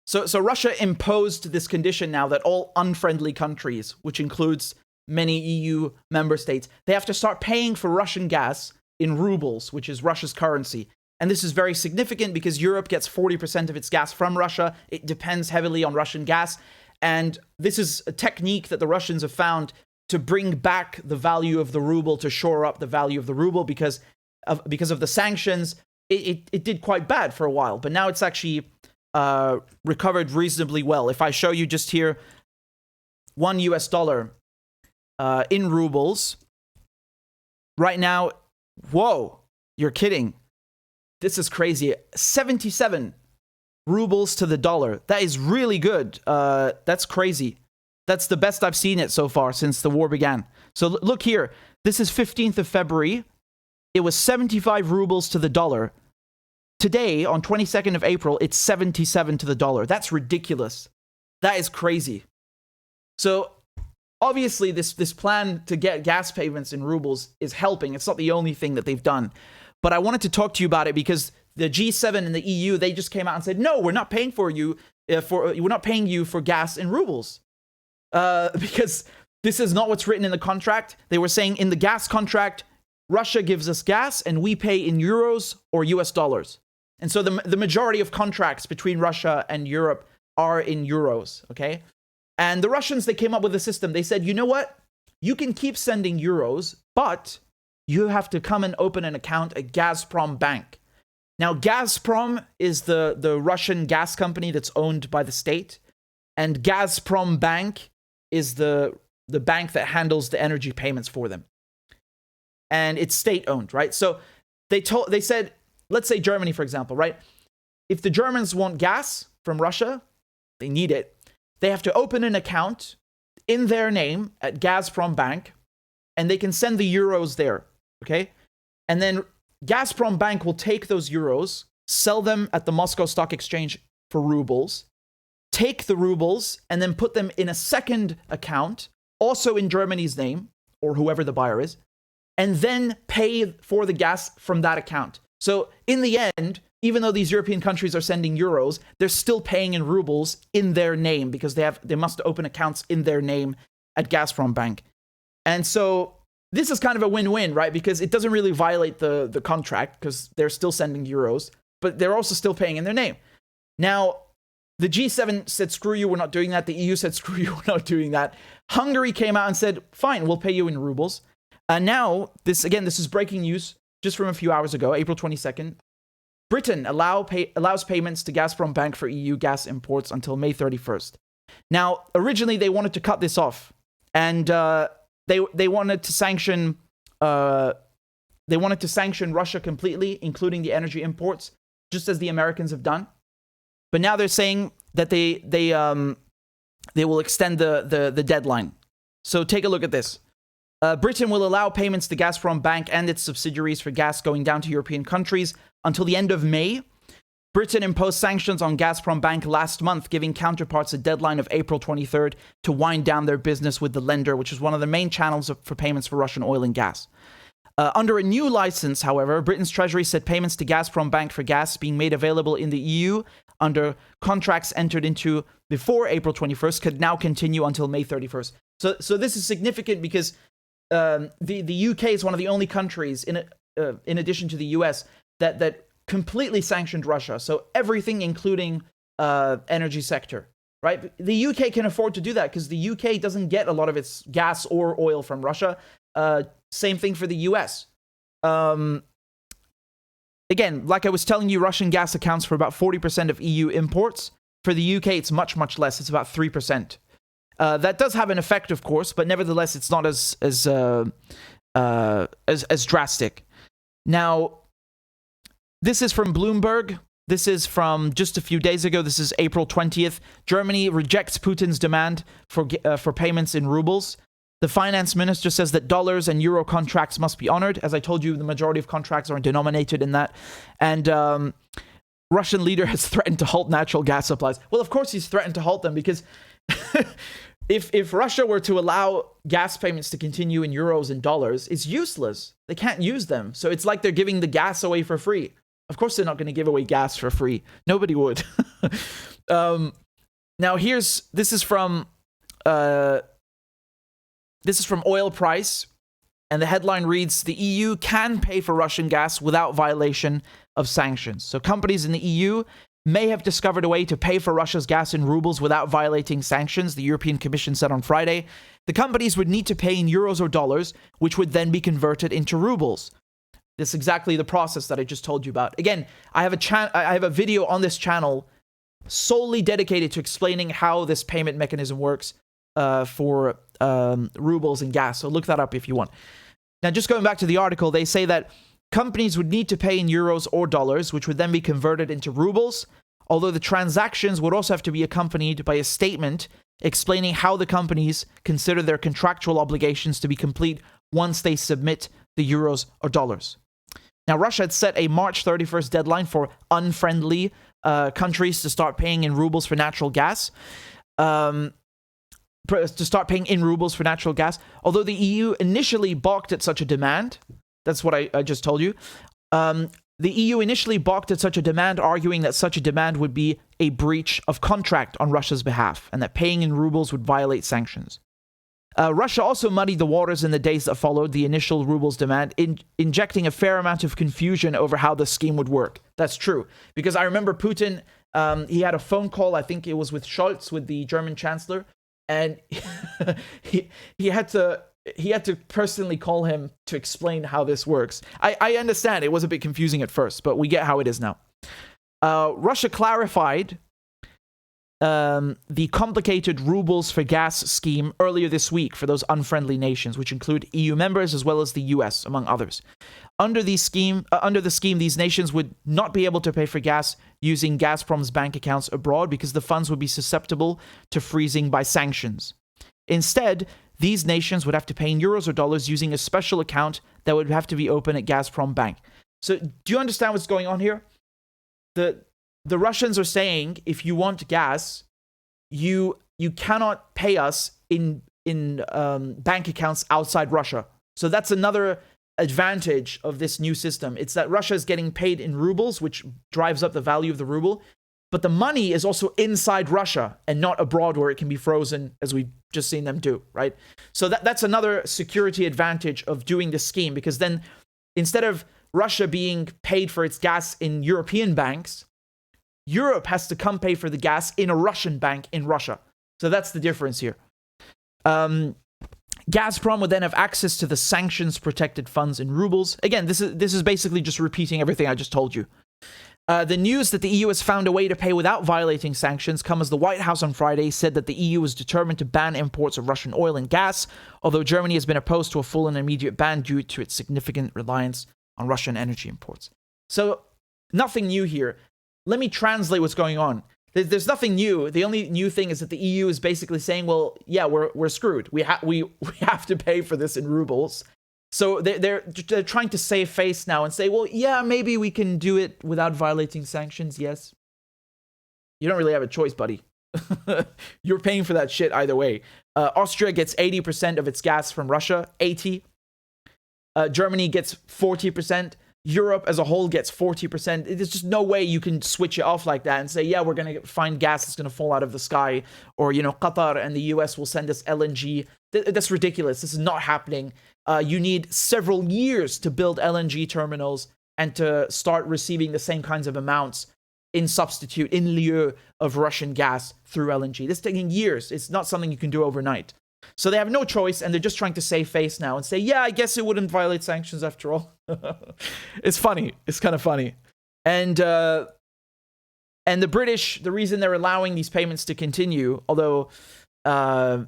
So Russia imposed this condition now that all unfriendly countries, which includes many EU member states, they have to start paying for Russian gas in rubles, which is Russia's currency. And this is very significant because Europe gets 40% of its gas from Russia. It depends heavily on Russian gas. And this is a technique that the Russians have found to bring back the value of the ruble, to shore up the value of the ruble because of the sanctions. It did quite bad for a while, but now it's actually recovered reasonably well. If I show you just here, $1 in rubles, right now, whoa, you're kidding. This is crazy. 77 rubles to the dollar. That is really good. That's crazy. That's the best I've seen it so far since the war began. So look here. This is 15th of February. It was 75 rubles to the dollar. Today, on 22nd of April, it's 77 to the dollar. That's ridiculous. That is crazy. So obviously, this plan to get gas payments in rubles is helping. It's not the only thing that they've done. But I wanted to talk to you about it because the G7 and the EU, they just came out and said, no, we're not paying for you we're not paying you for gas in rubles. Because this is not what's written in the contract. They were saying in the gas contract, Russia gives us gas and we pay in euros or US dollars. And so the majority of contracts between Russia and Europe are in euros, okay? And the Russians, they came up with a system. They said, you know what? You can keep sending euros, but you have to come and open an account at Gazprom Bank. Now, Gazprom is the Russian gas company that's owned by the state. And Gazprom Bank is the bank that handles the energy payments for them. And it's state-owned, right? So they said, let's say Germany, for example, right? If the Germans want gas from Russia, they need it. They have to open an account in their name at Gazprom Bank, and they can send the euros there, okay? And then Gazprom Bank will take those euros, sell them at the Moscow Stock Exchange for rubles, take the rubles, and then put them in a second account, also in Germany's name, or whoever the buyer is, and then pay for the gas from that account. So in the end, even though these European countries are sending euros, they're still paying in rubles in their name because they must open accounts in their name at Gazprom Bank. And so this is kind of a win-win, right? Because it doesn't really violate the contract because they're still sending euros, but they're also still paying in their name. Now, the G7 said, screw you, we're not doing that. The EU said, screw you, we're not doing that. Hungary came out and said, fine, we'll pay you in rubles. And now, this is breaking news just from a few hours ago, April 22nd. Britain allows payments to Gazprom Bank for EU gas imports until May 31st. Now, originally they wanted to cut this off, and they wanted to sanction Russia completely, including the energy imports, just as the Americans have done. But now they're saying that they will extend the deadline. So take a look at this. Britain will allow payments to Gazprom Bank and its subsidiaries for gas going down to European countries until the end of May. Britain imposed sanctions on Gazprom Bank last month, giving counterparts a deadline of April 23rd to wind down their business with the lender, which is one of the main channels for payments for Russian oil and gas. Under a new license, however, Britain's Treasury said payments to Gazprom Bank for gas being made available in the EU under contracts entered into before April 21st could now continue until May 31st. So this is significant because the UK is one of the only countries, in addition to the US, that completely sanctioned Russia. So everything, including energy sector, right? The UK can afford to do that because the UK doesn't get a lot of its gas or oil from Russia. Same thing for the US. Again, like I was telling you, Russian gas accounts for about 40% of EU imports. For the UK, it's much, much less. It's about 3%. That does have an effect, of course, but nevertheless, it's not as drastic. Now, this is from Bloomberg. This is from just a few days ago. This is April 20th. Germany rejects Putin's demand for payments in rubles. The finance minister says that dollars and euro contracts must be honored. As I told you, the majority of contracts are denominated in that. And Russian leader has threatened to halt natural gas supplies. Well, of course he's threatened to halt them because if Russia were to allow gas payments to continue in euros and dollars, it's useless. They can't use them. So it's like they're giving the gas away for free. Of course they're not going to give away gas for free. Nobody would. Now this is from Oil Price, and the headline reads: the EU can pay for Russian gas without violation of sanctions. So companies in the EU may have discovered a way to pay for Russia's gas in rubles without violating sanctions, the European Commission said on Friday. The companies would need to pay in euros or dollars, which would then be converted into rubles. This is exactly the process that I just told you about. Again, I have a video on this channel solely dedicated to explaining how this payment mechanism works for rubles and gas. So look that up if you want. Now, just going back to the article, they say that companies would need to pay in euros or dollars, which would then be converted into rubles, although the transactions would also have to be accompanied by a statement explaining how the companies consider their contractual obligations to be complete once they submit the euros or dollars. Now, Russia had set a March 31st deadline for unfriendly countries to start paying in rubles for natural gas. Although the EU initially balked at such a demand, that's what I just told you. The EU initially balked at such a demand, arguing that such a demand would be a breach of contract on Russia's behalf, and that paying in rubles would violate sanctions. Russia also muddied the waters in the days that followed the initial rubles demand, injecting a fair amount of confusion over how the scheme would work. That's true, because I remember Putin, he had a phone call, I think it was with Scholz, with the German chancellor, and he had to personally call him to explain how this works. I understand it was a bit confusing at first, but we get how it is now. Russia clarified the complicated rubles for gas scheme earlier this week for those unfriendly nations, which include EU members as well as the US, among others. Under the scheme, these nations would not be able to pay for gas using Gazprom's bank accounts abroad because the funds would be susceptible to freezing by sanctions. Instead, these nations would have to pay in euros or dollars using a special account that would have to be open at Gazprom Bank. So, do you understand what's going on here? The Russians are saying, if you want gas, you cannot pay us in bank accounts outside Russia. So that's another advantage of this new system. It's that Russia is getting paid in rubles, which drives up the value of the ruble. But the money is also inside Russia and not abroad where it can be frozen, as we've just seen them do, right? So that's another security advantage of doing this scheme, because then instead of Russia being paid for its gas in European banks, Europe has to come pay for the gas in a Russian bank in Russia. So that's the difference here. Gazprom would then have access to the sanctions-protected funds in rubles. Again, this is basically just repeating everything I just told you. The news that the EU has found a way to pay without violating sanctions come as the White House on Friday said that the EU is determined to ban imports of Russian oil and gas, although Germany has been opposed to a full and immediate ban due to its significant reliance on Russian energy imports. So, nothing new here. Let me translate what's going on. There's nothing new. The only new thing is that the EU is basically saying, well, yeah, we're screwed. We have to pay for this in rubles. So they're trying to save face now and say, well, yeah, maybe we can do it without violating sanctions, yes. You don't really have a choice, buddy. You're paying for that shit either way. Austria gets 80% of its gas from Russia, 80%. Germany gets 40%. Europe as a whole gets 40%. There's just no way you can switch it off like that and say, yeah, we're going to find gas that's going to fall out of the sky. Or, Qatar and the US will send us LNG. That's ridiculous. This is not happening. You need several years to build LNG terminals and to start receiving the same kinds of amounts in lieu of Russian gas through LNG. This is taking years. It's not something you can do overnight. So they have no choice, and they're just trying to save face now and say, yeah, I guess it wouldn't violate sanctions after all. It's funny. It's kind of funny. And the British, the reason they're allowing these payments to continue, although they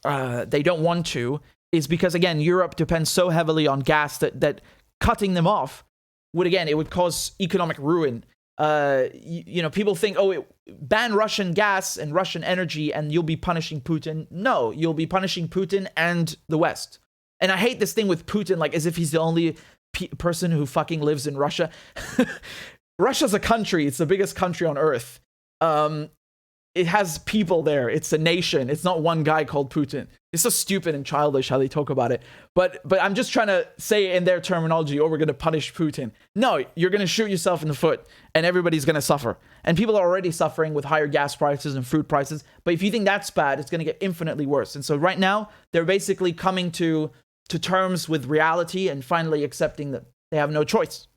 don't want to, is because, again, Europe depends so heavily on gas that cutting them off would cause economic ruin. People think, ban Russian gas and Russian energy and you'll be punishing Putin. No, you'll be punishing Putin and the West. And I hate this thing with Putin, like as if he's the only person who fucking lives in Russia. Russia's a country. It's the biggest country on earth. It has people there. It's a nation. It's not one guy called Putin. It's so stupid and childish how they talk about it. But I'm just trying to say in their terminology, oh, we're going to punish Putin. No, you're going to shoot yourself in the foot and everybody's going to suffer. And people are already suffering with higher gas prices and food prices. But if you think that's bad, it's going to get infinitely worse. And so right now, they're basically coming to terms with reality and finally accepting that they have no choice.